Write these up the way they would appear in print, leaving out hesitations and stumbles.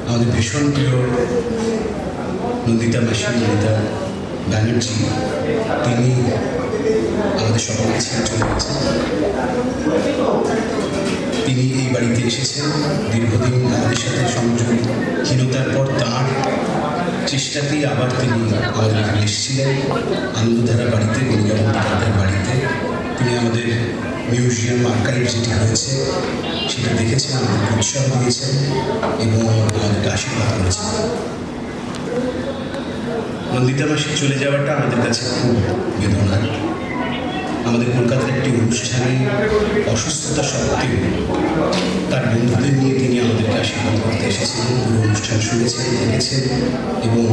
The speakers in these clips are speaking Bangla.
আমাদের ভীষণ প্রিয় নন্দিতা মাসি, নন্দিতা ব্যানার্জি, তিনি আমাদের সকলকে ছেড়ে চলে গেছেন। তিনি এই বাড়িতে এসেছেন দীর্ঘদিন আমাদের সাথে সংযোগহীনতার পর তাঁর চেষ্টাতেই আবার তিনি আমাদের এখানে এসেছিলেন আনন্দধারা বাড়িতে, গণিকানন্দের বাড়িতে। তিনি আমাদের মিউজিয়াম আর্কাইভ যেটি হয়েছে সেটা দেখেছেন, আমাদেরকে উৎসাহ দিয়েছেন এবং আমাদেরকে আশীর্বাদ করেছেন। নন্দিতা মাসির চলে যাওয়াটা আমাদের কাছে খুব বেদনার। আমাদের কলকাতার একটি অনুষ্ঠানে অসুস্থতা সত্ত্বেও তার বন্ধুদের নিয়ে তিনি আমাদেরকে আশীর্বাদ করতে এসেছিলেন, পুরো অনুষ্ঠান শুনেছেন, দেখেছেন এবং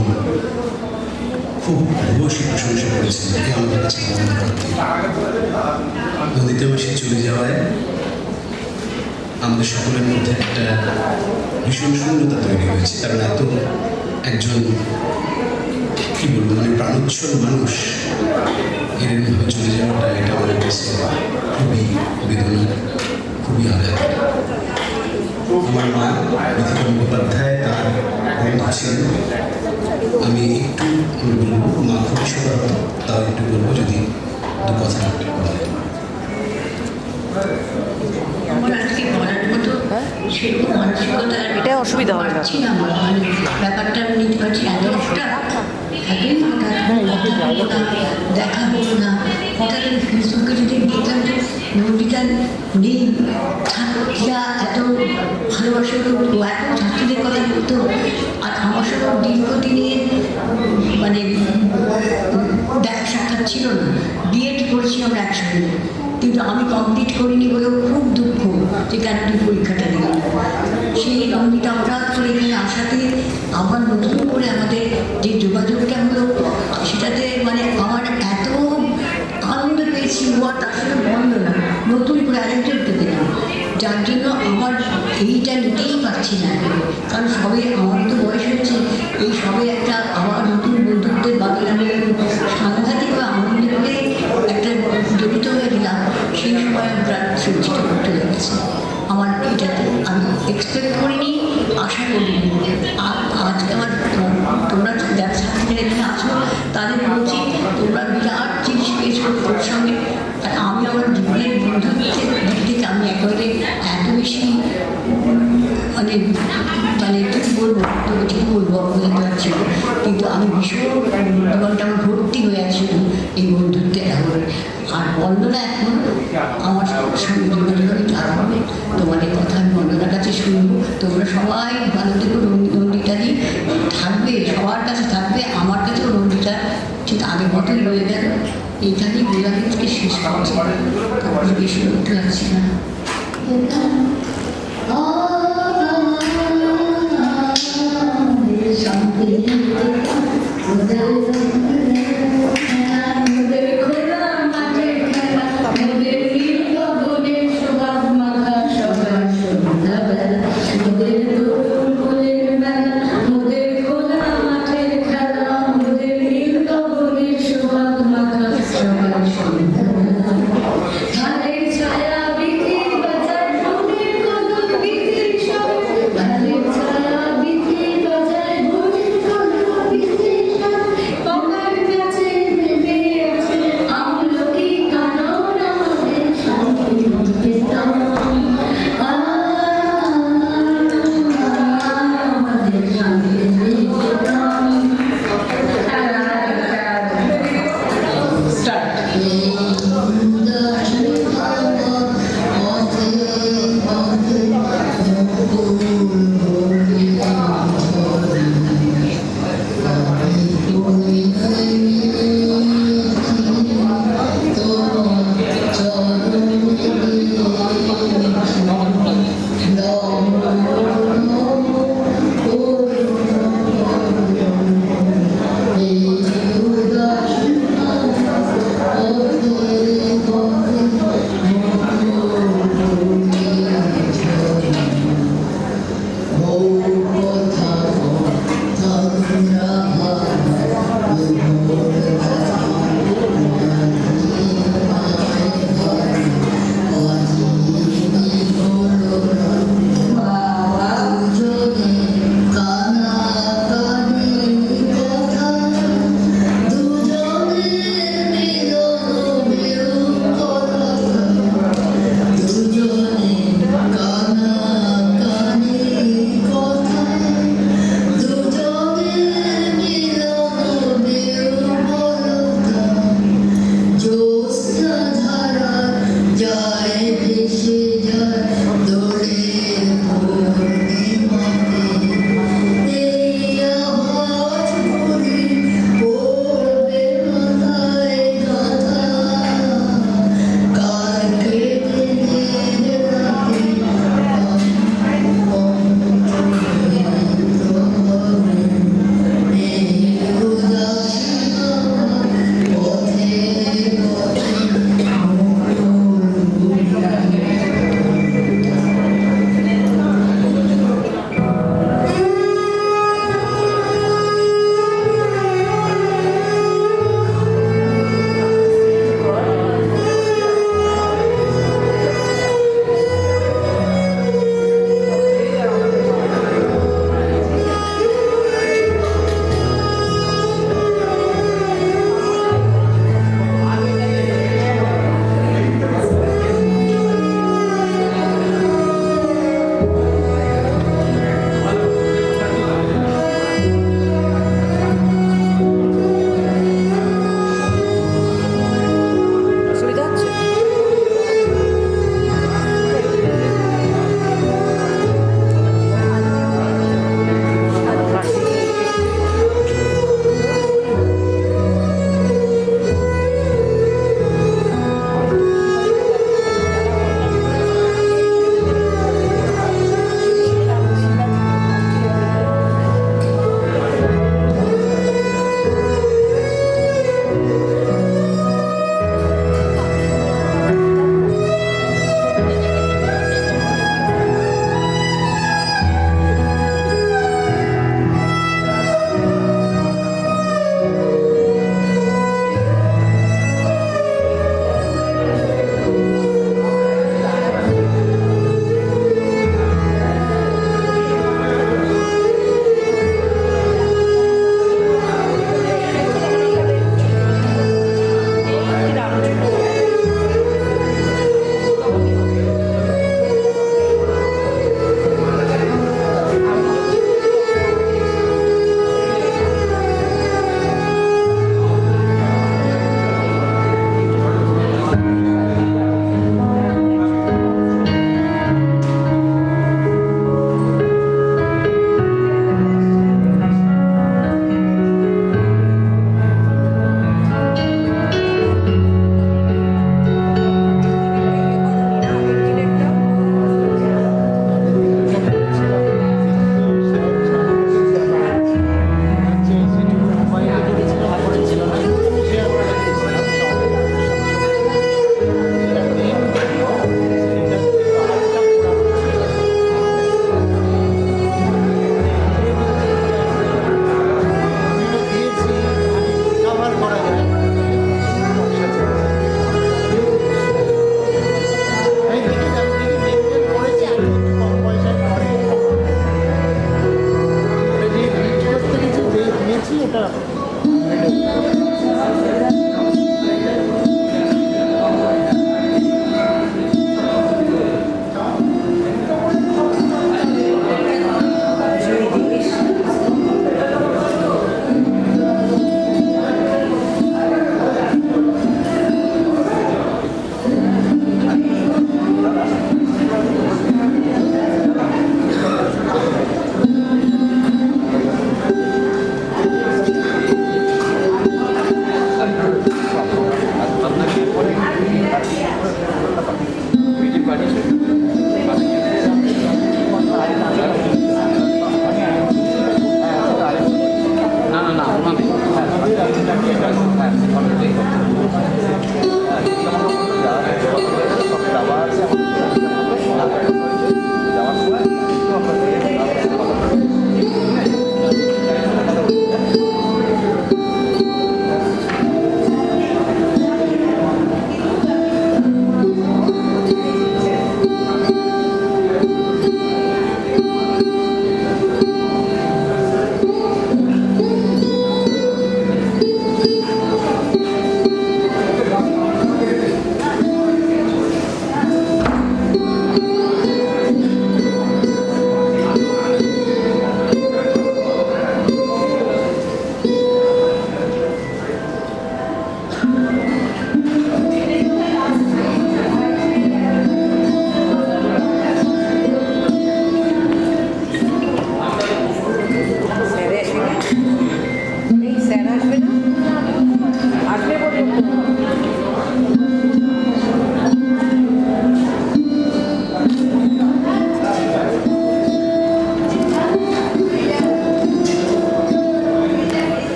খুব ভূয়সী প্রশংসা করেছেন। এটি আমাদের কাছে নন্দিতা মাসি চলে যাওয়ায় আমাদের সকলের মধ্যে একটা ভীষণ শূন্যতা তৈরি হয়েছে। কারণ এত একজন কী বলবো, মানে প্রাণোচ্ছল মানুষ এরকমভাবে চলে যাওয়াটা, এটা আমাদের কাছে খুবই বেদনার, খুবই আঘাত। আমার মা বিথিকা মুখোপাধ্যায় তার বন্ধু ছিলেন। আমি একটু বলবো, মা খুবই সবার, তাও একটু বলবো যদি দু কথা বলে। আমার আজকে বলার মতো সেরকম মানসিকতা এটা অসুবিধা হবে না, ব্যাপারটা আমি নিতে পারছি। এতই হঠাৎ দেখা হলো না। হঠাৎ ফেসবুকে যদি দেখলাম যে নন্দিতা নেই, ছাত্রীরা এত ভালোবাসা করতো, এত ছাত্রীদের কথা বলতো, আর আমার সঙ্গে দীর্ঘদিনের মানে দেখা সাক্ষাৎ ছিল না। বিএড করেছি আমরা একসঙ্গে, কিন্তু আমি কমপ্লিট করিনি বলেও খুব দুঃখ যে কেন তুই পরীক্ষাটা দিলাম। সেই নন্দিতা হঠাৎ করে এখানে আসাতে আবার নতুন করে আমাদের যে যোগাযোগটা হলো, সেটাতে মানে আমার এত আনন্দ পেয়েছি, আর তার সঙ্গে বন্ধ না, নতুন করে আরেকজনকে দিলাম, যার জন্য আমার এইটা নিতেই পারছি না। কারণ সবে আমার তো বয়স হচ্ছে, এই সবে একটা আমার নতুন বন্ধুত্বের বাগানে আমি সাংঘাতিকভাবে আনন্দ করে একটা জড়িত হয়ে গেলাম। সেই সময় আমরা সূচিত করতে লেগেছে। আমার এটাতে আমি এক্সপেক্ট করিনি, আশা করিনি। আর আজকে আমার তোমরা যারা ছাত্রীরা এখানে আছো তাদের বলছি, তোমরা বিরাট জিনিস পেয়েছো ওর সঙ্গে। আর আমি আমার জীবনের বন্ধুত্বের দিক থেকে আমি একেবারে এত বেশি মানে মানে কী বলবো, তোকে ঠিক বলবো বলতে পারছি, কিন্তু আমি ভীষণ জীবনটা আমার ভর্তি হয়ে আছে এই বন্ধুত্বের এখন। আর বন্দনা এখন আমার সঙ্গে যোগাযোগ আমি চালাবো, তোমাদের কথা আমি বন্দনার কাছে শুনবো। তোমরা সবাই ভালো থেকো, নন্দিতারই থাকবে, সবার কাছে থাকবে, আমার কাছেও নন্দিতা ঠিক আগের মতোই রয়ে গেল। এইখানেই গোলাপীকে শেষ করছে, তারপরে বেশি উঠতে পারছি না।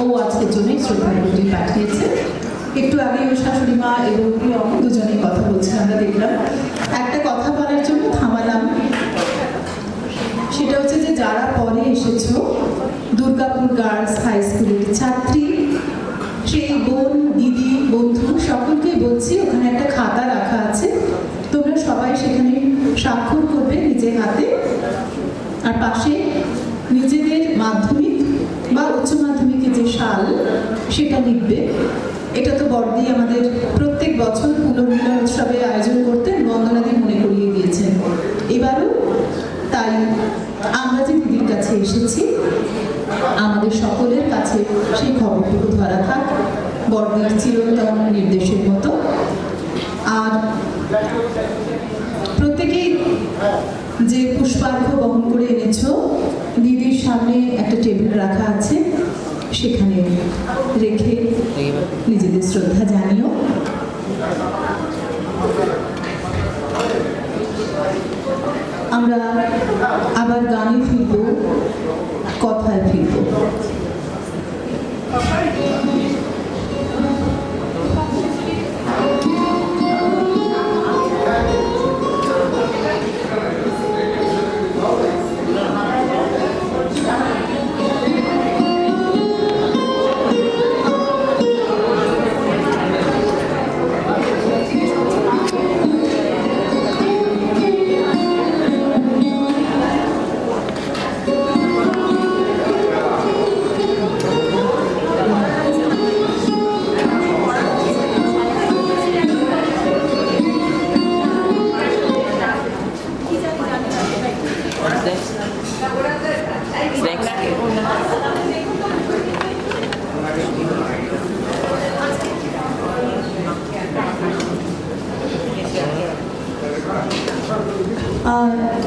ও আজকের জন্যই শ্রদ্ধাঞ্জলি পাঠিয়েছে। একটু আগে ওর শাশুড়ি মা এবং প্রিয়ম দুজনেই কথা বলছে, আমরা দেখলাম। একটা কথা বলার জন্য থামালাম, সেটা হচ্ছে যে যারা পরে এসেছো, দুর্গাপুর গার্লস হাই স্কুলের ছাত্রী, সেই বোন, দিদি, বন্ধু সকলকে বলছি ওখানে একটা খাতা রাখা আছে, তোমরা সবাই সেখানে স্বাক্ষর করবে নিজের হাতে, আর পাশে নিজেদের মাধ্যমিক বা উচ্চ মাধ্যমিকের যে সাল সেটা লিখবে। এটা তো বড়দি আমাদের প্রত্যেক বছর পুনর্মিলন উৎসবে আয়োজন করতেন, বন্দনাদি মনে করিয়ে দিয়েছেন এবারও। তাই আমরা যে দিদির কাছে এসেছি, আমাদের সকলের কাছে সেই খবরটুকু ধরা থাক বড়দির চিরন্তন নির্দেশের মতো। আর প্রত্যেকেই যে পুষ্পার্ঘ্য বহন করে এনেছো, দিদির সামনে একটা টেবিল রাখা আছে, সেখানে রেখে নিজেদের শ্রদ্ধা জানিও। আমরা আবার গানে ফিরব, কথায় ফিরব।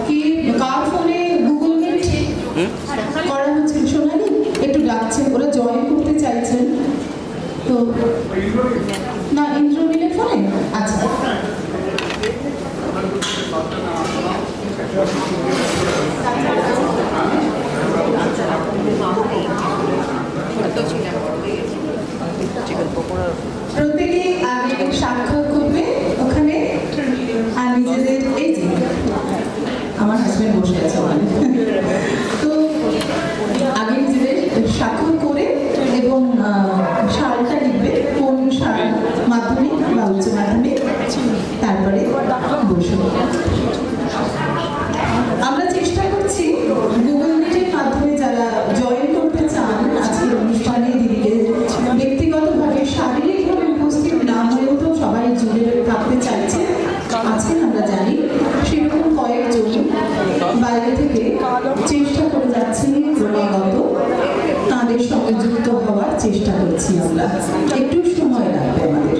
কি কার ফোনে গুগল মিট করা হচ্ছে? সোনালি একটু ডাকছেন, ওরা জয়েন করতে চাইছেন তো। না, ইন্দ্রনীলের ফোনে? আচ্ছা, প্রত্যেকেই আগে স্বাক্ষর করবে ওখানে, আর নিজেদের এই যে আমার হাজব্যান্ড বসে আছে ওখানে, তো আগে নিজেদের স্বাক্ষর করে এবং সালটা লিখবে, কোন সাল, মাধ্যমিক বা উচ্চ মাধ্যমিক, তারপরে বসবো। আমরা চেষ্টা করছি গুগল মিটের মাধ্যমে যারা জয়েন করতে চান আজকের অনুষ্ঠানে দিদিকে ব্যক্তিগতভাবে শারীরিকভাবে উপস্থিত না হয়েও তো সবাই জুড়ে থাকতে চাইছে, আছেন আমরা জানি, সেরকম কয়েকজন বাইরে থেকে চেষ্টা করে যাচ্ছি ক্রমাগত, তাদের সঙ্গে যুক্ত হওয়ার চেষ্টা করছি আমরা। একটু সময় লাগবে আমাদের।